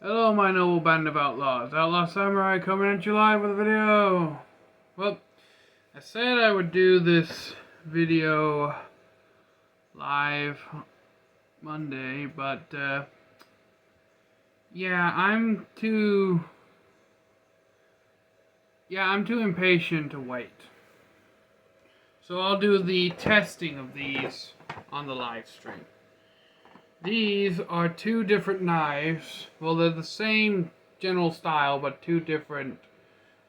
Hello, my noble band of outlaws. Outlaw Samurai coming at you live with a video. Well, I said I would do this video live Monday, but I'm too impatient to wait. So I'll do the testing of these on the live stream. These are two different knives. Well, they're the same general style, but two different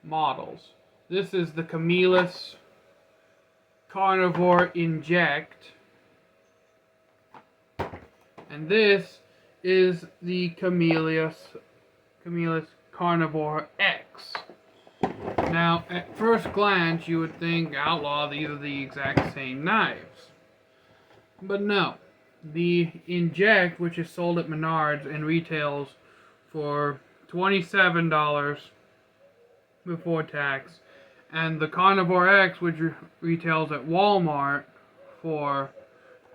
models. This is the Camillus Carnivore Inject, and this is the Camillus Carnivore X. Now, at first glance, you would think, Outlaw, these are the exact same knives. But no. The Inject, which is sold at Menards and retails for $27 before tax, and the Carnivore X, which retails at Walmart for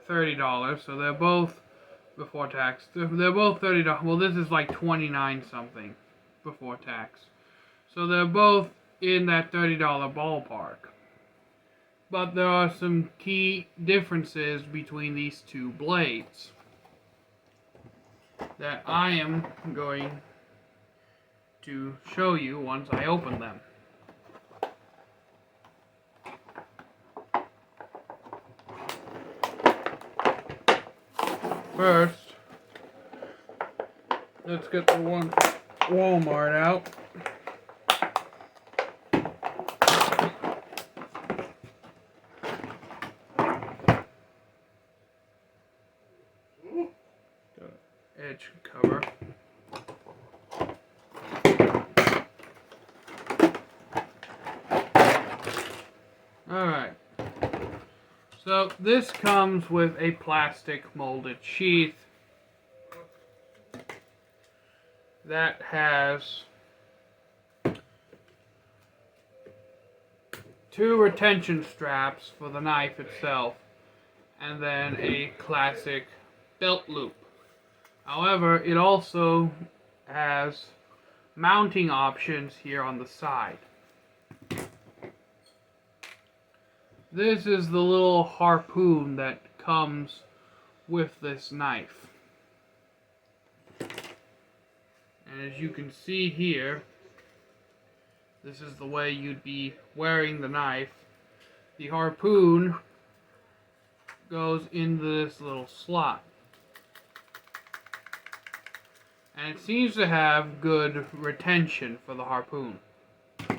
$30. So they're both before tax. They're both $30. Well, this is like $29 something before tax. So they're both in that $30 ballpark. But there are some key differences between these two blades that I am going to show you once I open them. First, let's get the one from Walmart out. Edge cover. Alright, so this comes with a plastic molded sheath that has two retention straps for the knife itself and then a classic belt loop. However, it also has mounting options here on the side. This is the little harpoon that comes with this knife. And as you can see here, this is the way you'd be wearing the knife. The harpoon goes into this little slot. And it seems to have good retention for the harpoon. The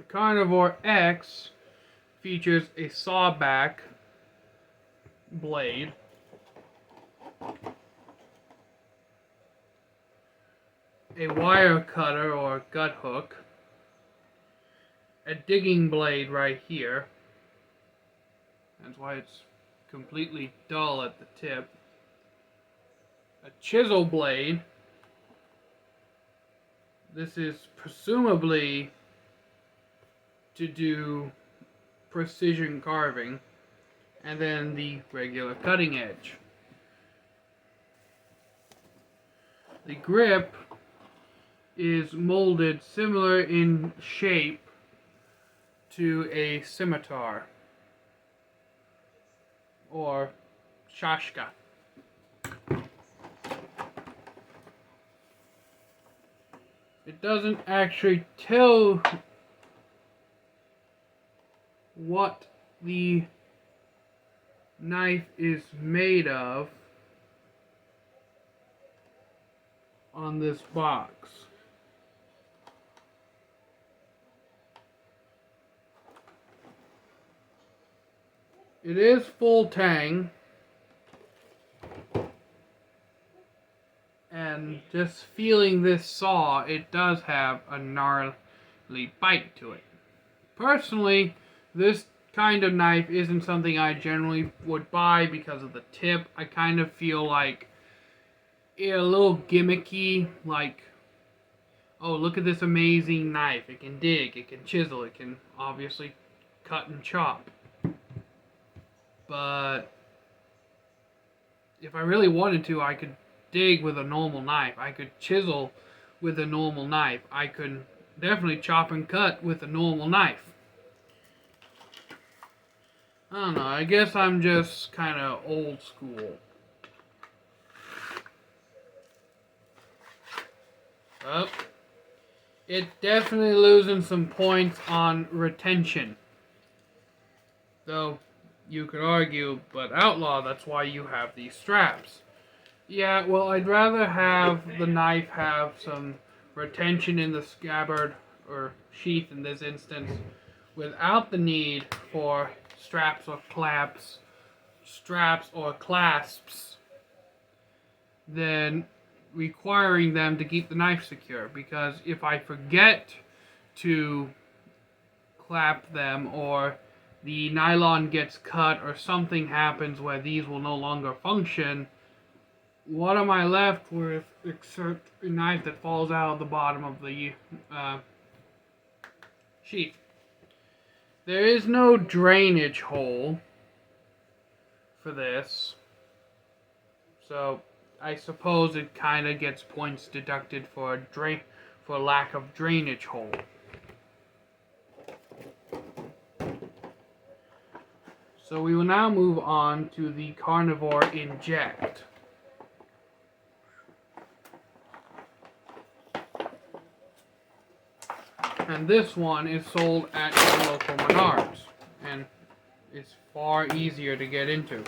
Carnivore X features a sawback blade, a wire cutter or gut hook, a digging blade right here. That's why it's completely dull at the tip. A chisel blade. This is presumably to do precision carving, and then the regular cutting edge. The grip is molded similar in shape to a scimitar or shashka. It doesn't actually tell what the knife is made of on this box. It is full tang. And just feeling this saw, it does have a gnarly bite to it. Personally, this kind of knife isn't something I generally would buy because of the tip. I kind of feel like it's a little gimmicky, like, oh, look at this amazing knife. It can dig, it can chisel, it can obviously cut and chop. But if I really wanted to, I could dig with a normal knife. I could chisel with a normal knife. I could definitely chop and cut with a normal knife. I don't know, I guess I'm just kind of old school. Oh, it's definitely losing some points on retention. Though, you could argue, but outlaw, that's why you have these straps. Yeah, well, I'd rather have the knife have some retention in the scabbard, or sheath in this instance, without the need for straps or clasps, than requiring them to keep the knife secure. Because if I forget to clap them, or the nylon gets cut, or something happens where these will no longer function, what am I left with except a knife that falls out of the bottom of the sheath? There is no drainage hole for this, so I suppose it kind of gets points deducted for lack of drainage hole. So we will now move on to the carnivore inject. And this one is sold at your local Menards, and it's far easier to get into.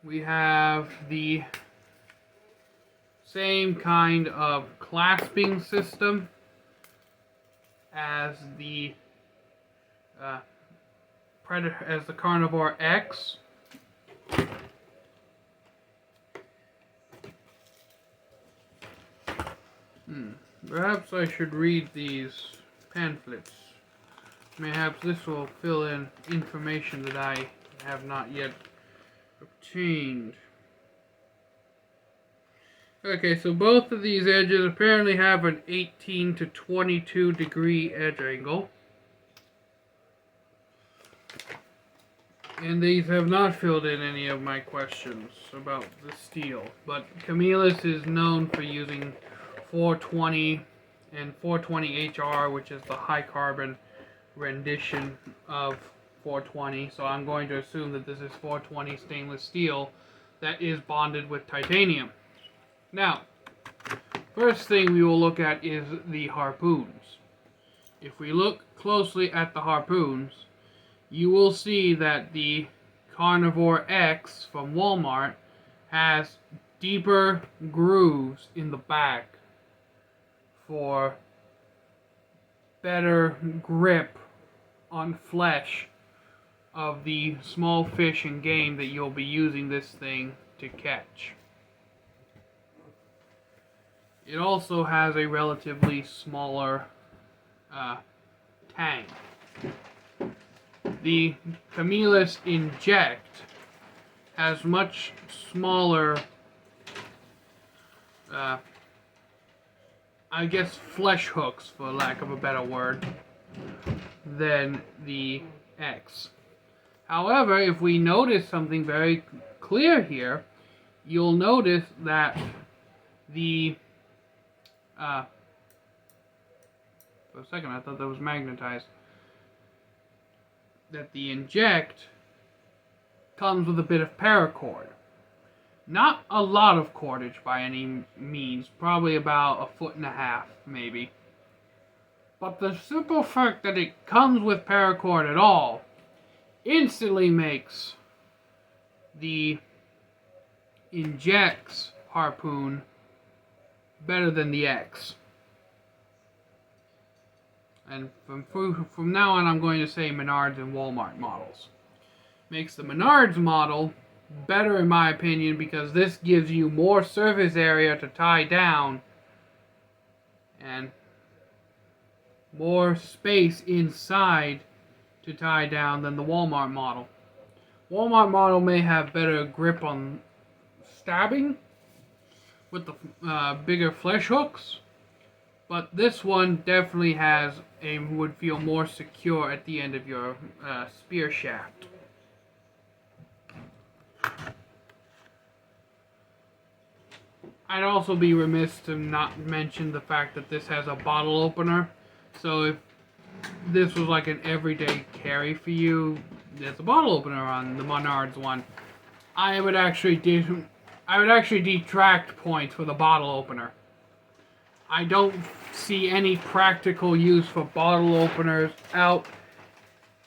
We have the same kind of clasping system as the Carnivore X. Perhaps I should read these pamphlets. Perhaps this will fill in information that I have not yet obtained. Okay, so both of these edges apparently have an 18 to 22 degree edge angle. And these have not filled in any of my questions about the steel. But Camillus is known for using 420 and 420 HR, which is the high carbon rendition of 420. So I'm going to assume that this is 420 stainless steel that is bonded with titanium. Now, first thing we will look at is the harpoons. If we look closely at the harpoons, you will see that the Carnivore X from Walmart has deeper grooves in the back for better grip on flesh of the small fish and game that you'll be using this thing to catch. It also has a relatively smaller tang. The Camillus Inject has much smaller, I guess, flesh hooks, for lack of a better word, than the X. However, if we notice something very clear here, you'll notice that the for a second I thought that was magnetized. That the Inject comes with a bit of paracord. Not a lot of cordage by any means, probably about 1.5 feet maybe. But the simple fact that it comes with paracord at all instantly makes the Inject's harpoon better than the X. And from now on, I'm going to say Menards and Walmart models. Makes the Menards model better in my opinion, because this gives you more surface area to tie down and more space inside to tie down than the Walmart model. Walmart model may have better grip on stabbing with the bigger flesh hooks, but this one definitely would feel more secure at the end of your spear shaft. I'd also be remiss to not mention the fact that this has a bottle opener. So if this was like an everyday carry for you, there's a bottle opener on the Menards one. I would actually detract points for the bottle opener. I don't see any practical use for bottle openers out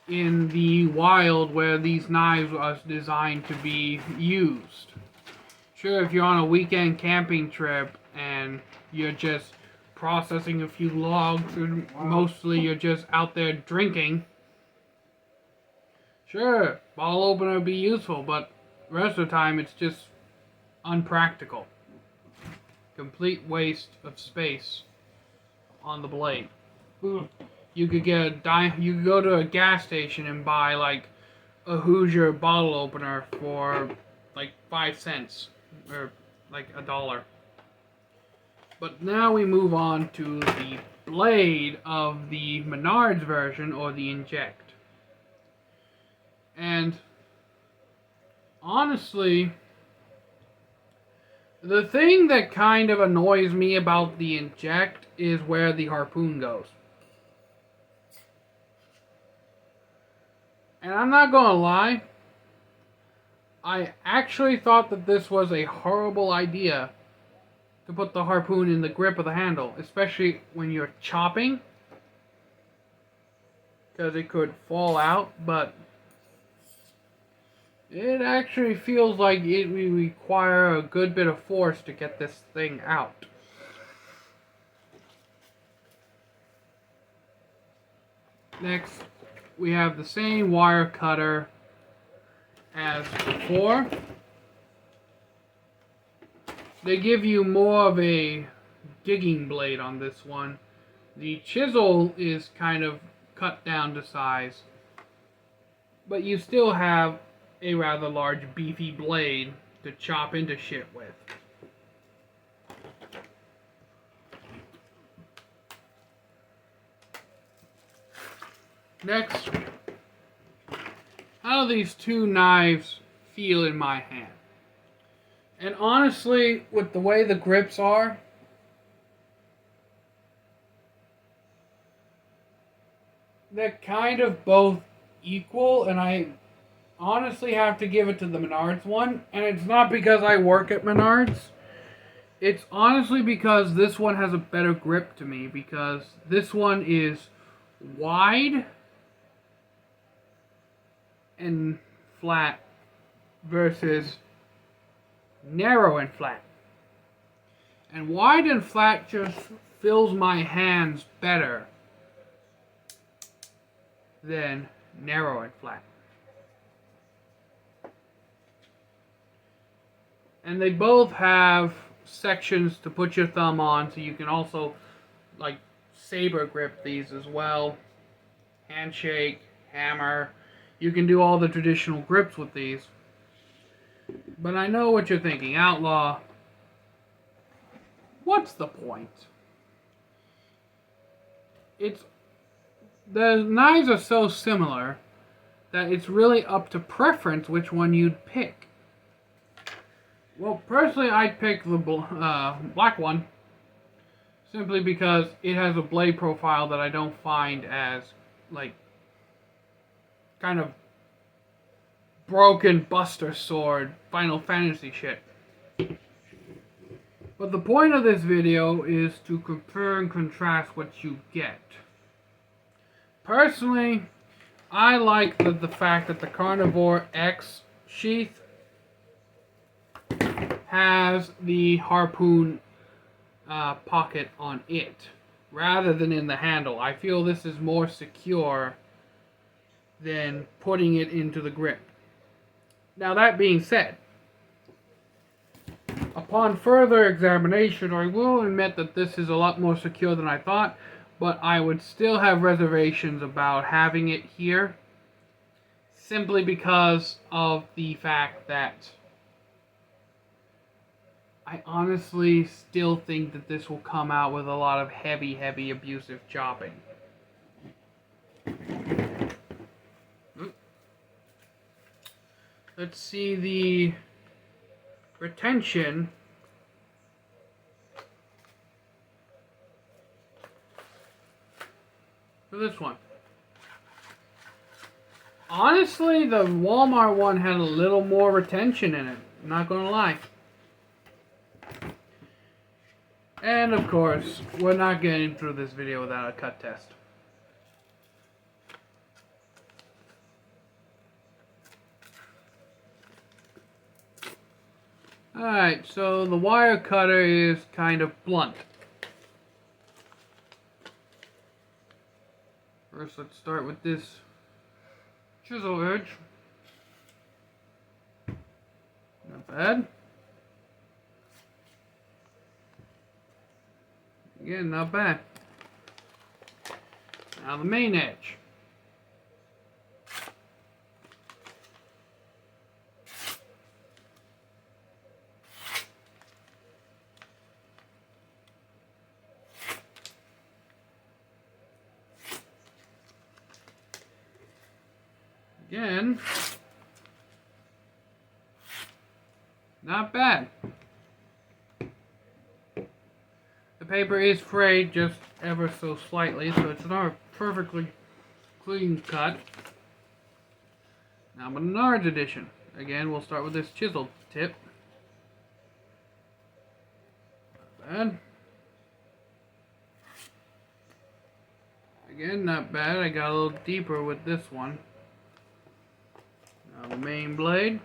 in the wild where these knives are designed to be used. Sure, if you're on a weekend camping trip and you're just processing a few logs, or mostly you're just out there drinking, sure, bottle opener would be useful, but the rest of the time it's just unpractical. Complete waste of space on the blade. You could go to a gas station and buy like a Hoosier bottle opener for like 5 cents or like $1. But now we move on to the blade of the Menards version, or the inject. And honestly, the thing that kind of annoys me about the inject is where the harpoon goes. And I'm not gonna lie, I actually thought that this was a horrible idea to put the harpoon in the grip of the handle, especially when you're chopping, because it could fall out, but it actually feels like it would require a good bit of force to get this thing out. Next, we have the same wire cutter as before. They give you more of a digging blade on this one. The chisel is kind of cut down to size, but you still have a rather large beefy blade to chop into shit with. Next, how do these two knives feel in my hand? And honestly, with the way the grips are, they're kind of both equal, and I honestly have to give it to the Menards one. And it's not because I work at Menards. It's honestly because this one has a better grip to me, because this one is wide and flat versus narrow and flat. And wide and flat just fills my hands better than narrow and flat. And they both have sections to put your thumb on, so you can also like saber grip these as well. Handshake, hammer. You can do all the traditional grips with these. But I know what you're thinking, Outlaw. What's the point? The knives are so similar that it's really up to preference which one you'd pick. Well, personally, I'd pick the black one, simply because it has a blade profile that I don't find as, like, kind of broken Buster Sword Final Fantasy shit. But the point of this video is to compare and contrast what you get. Personally, I like the fact that the Carnivore X sheath has the harpoon pocket on it, rather than in the handle. I feel this is more secure than putting it into the grip. Now, that being said, upon further examination, I will admit that this is a lot more secure than I thought, but I would still have reservations about having it here, simply because of the fact that I honestly still think that this will come out with a lot of heavy, abusive chopping. Let's see the retention this one. Honestly, the Walmart one had a little more retention in it. I'm not gonna lie. And of course, we're not getting through this video without a cut test. Alright, so the wire cutter is kind of blunt. First, let's start with this chisel edge. Not bad. Again, not bad. Now the main edge. Again, not bad. The paper is frayed just ever so slightly, so it's not a perfectly clean cut. Now Menards edition. Again, we'll start with this chisel tip. Not bad. Again, not bad. I got a little deeper with this one. Now the main blade.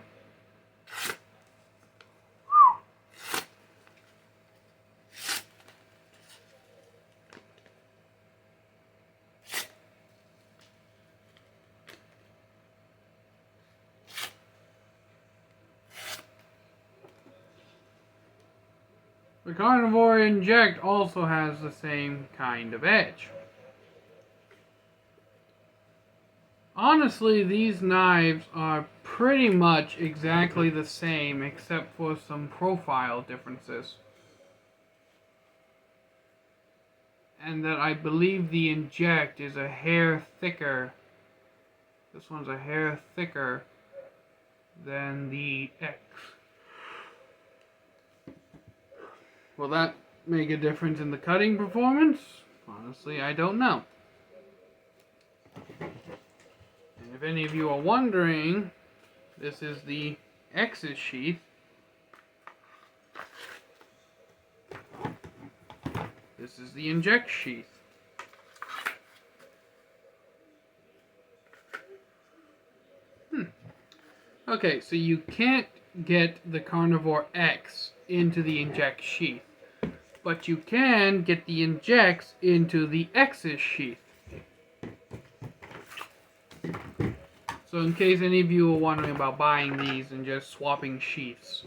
The carnivore inject also has the same kind of edge. Honestly, these knives are pretty much exactly the same except for some profile differences. And that I believe the inject is a hair thicker. This one's a hair thicker than the X. Will that make a difference in the cutting performance? Honestly, I don't know. And if any of you are wondering, this is the X's sheath. This is the inject sheath. Okay, so you can't get the Carnivore X into the inject sheath, but you can get the injects into the X's sheath. So in case any of you are wondering about buying these and just swapping sheaths.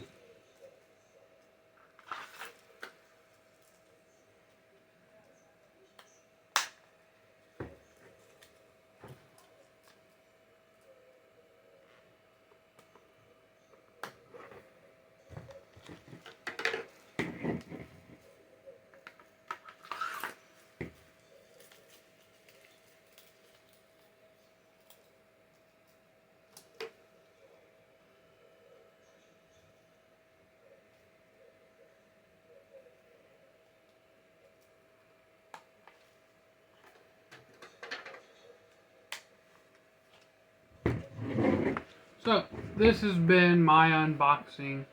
So, this has been my unboxing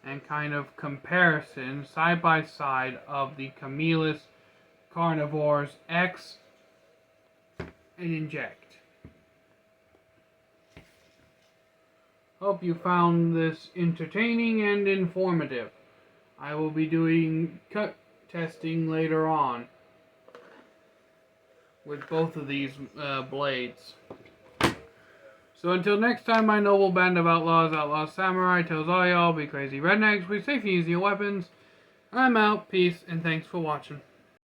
and kind of comparison side by side of the Camillus Carnivores X and Inject. Hope you found this entertaining and informative. I will be doing cut testing later on with both of these blades. So until next time, my noble band of outlaws, outlaw samurai, tells all y'all be crazy rednecks, be safe and use your weapons. I'm out, peace, and thanks for watching.